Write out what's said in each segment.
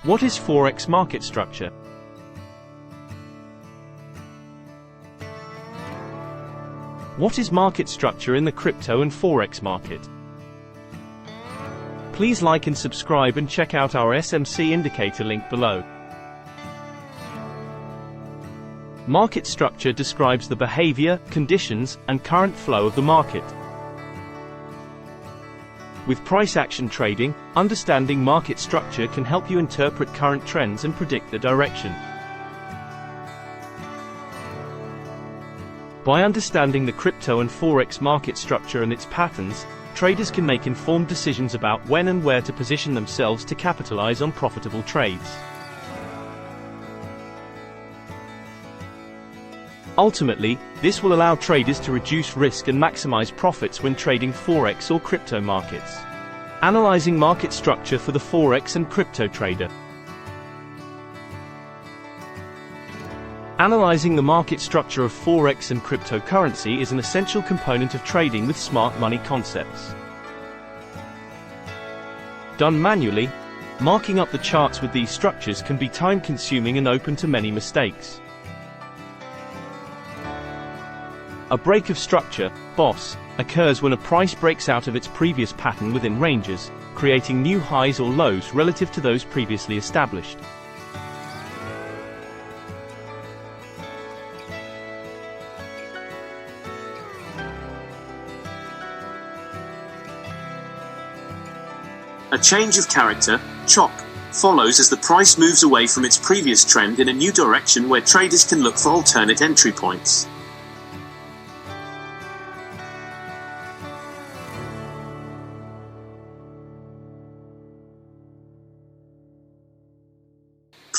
What is Forex market structure? What is market structure in the crypto and Forex market? Please like and subscribe and check out our SMC Indicator link below. Market structure describes the behavior, conditions, and current flow of the market. With price action trading, understanding market structure can help you interpret current trends and predict the direction. By understanding the crypto and Forex market structure and its patterns, traders can make informed decisions about when and where to position themselves to capitalize on profitable trades. Ultimately, this will allow traders to reduce risk and maximize profits when trading Forex or crypto markets. Analyzing market structure for the Forex and crypto trader. Analyzing the market structure of Forex and cryptocurrency is an essential component of trading with smart money concepts. Done manually, marking up the charts with these structures can be time-consuming and open to many mistakes. A break of structure, BOSS, occurs when a price breaks out of its previous pattern within ranges, creating new highs or lows relative to those previously established. A change of character, chop, follows as the price moves away from its previous trend in a new direction where traders can look for alternate entry points.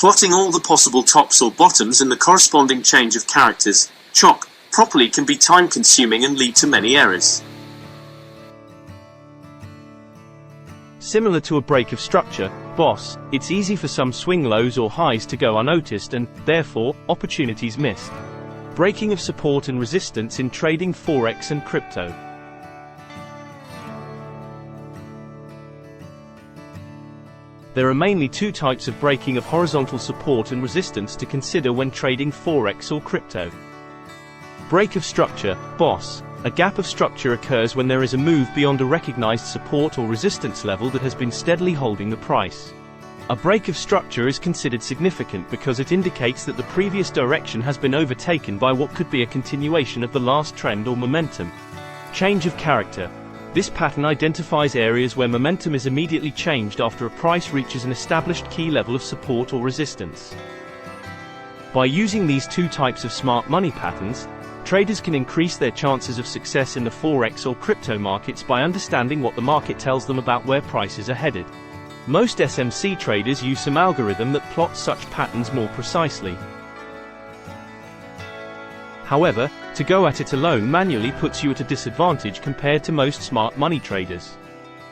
Plotting all the possible tops or bottoms and the corresponding change of characters, chop, properly can be time-consuming and lead to many errors. Similar to a break of structure, BOSS, it's easy for some swing lows or highs to go unnoticed and, therefore, opportunities missed. Breaking of support and resistance in trading Forex and crypto. There are mainly two types of breaking of horizontal support and resistance to consider when trading Forex or crypto. Break of structure, BOSS. A gap of structure occurs when there is a move beyond a recognized support or resistance level that has been steadily holding the price. A break of structure is considered significant because it indicates that the previous direction has been overtaken by what could be a continuation of the last trend or momentum. Change of character. This pattern identifies areas where momentum is immediately changed after a price reaches an established key level of support or resistance. By using these two types of smart money patterns, traders can increase their chances of success in the Forex or crypto markets by understanding what the market tells them about where prices are headed. Most SMC traders use some algorithm that plots such patterns more precisely. However, to go at it alone manually puts you at a disadvantage compared to most smart money traders.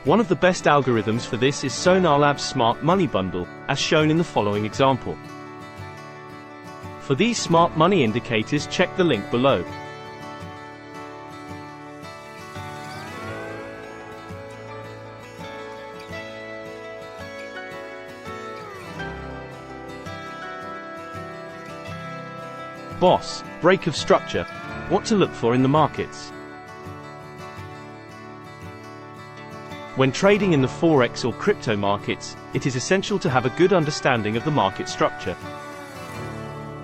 One of the best algorithms for this is SonarLab's Smart Money Bundle, as shown in the following example. For these smart money indicators, check the link below. BOSS, break of structure. What to look for in the markets. When trading in the Forex or crypto markets, it is essential to have a good understanding of the market structure.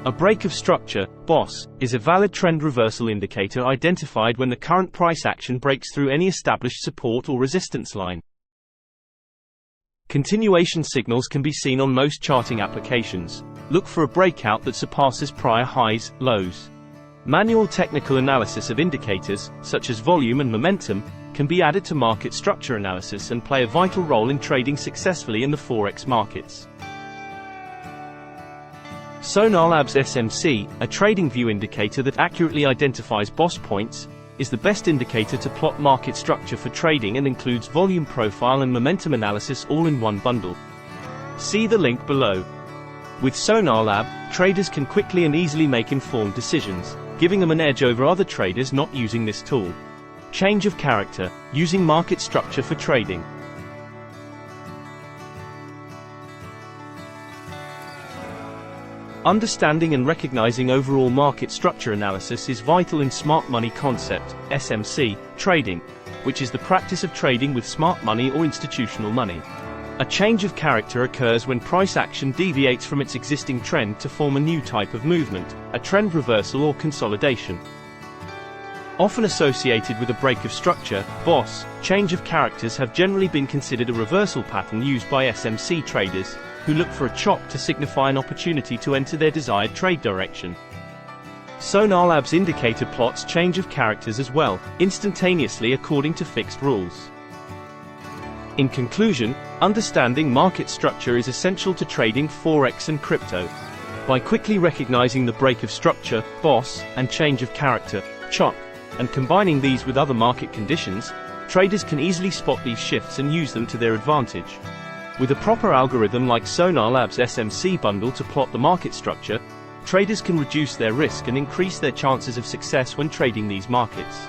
A break of structure, BOSS, is a valid trend reversal indicator identified when the current price action breaks through any established support or resistance line. Continuation signals can be seen on most charting applications. Look for a breakout that surpasses prior highs, lows. Manual technical analysis of indicators, such as volume and momentum, can be added to market structure analysis and play a vital role in trading successfully in the Forex markets. SonarLab's SMC, a Tradingview indicator that accurately identifies BOSS points, is the best indicator to plot market structure for trading and includes volume profile and momentum analysis all in one bundle. See the link below. With SonarLab, traders can quickly and easily make informed decisions, giving them an edge over other traders not using this tool. Change of character, using market structure for trading. Understanding and recognizing overall market structure analysis is vital in smart money concept, SMC, trading, which is the practice of trading with smart money or institutional money. A change of character occurs when price action deviates from its existing trend to form a new type of movement, a trend reversal or consolidation. Often associated with a break of structure, BOSS, change of characters have generally been considered a reversal pattern used by SMC traders, who look for a chop to signify an opportunity to enter their desired trade direction. SonarLab's indicator plots change of characters as well, instantaneously according to fixed rules. In conclusion, understanding market structure is essential to trading Forex and crypto. By quickly recognizing the break of structure, BOSS, and change of character, chop, and combining these with other market conditions, traders can easily spot these shifts and use them to their advantage. With a proper algorithm like SonarLab's SMC bundle to plot the market structure, traders can reduce their risk and increase their chances of success when trading these markets.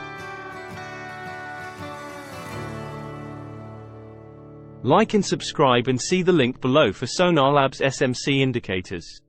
Like and subscribe and see the link below for SonarLab's SMC indicators.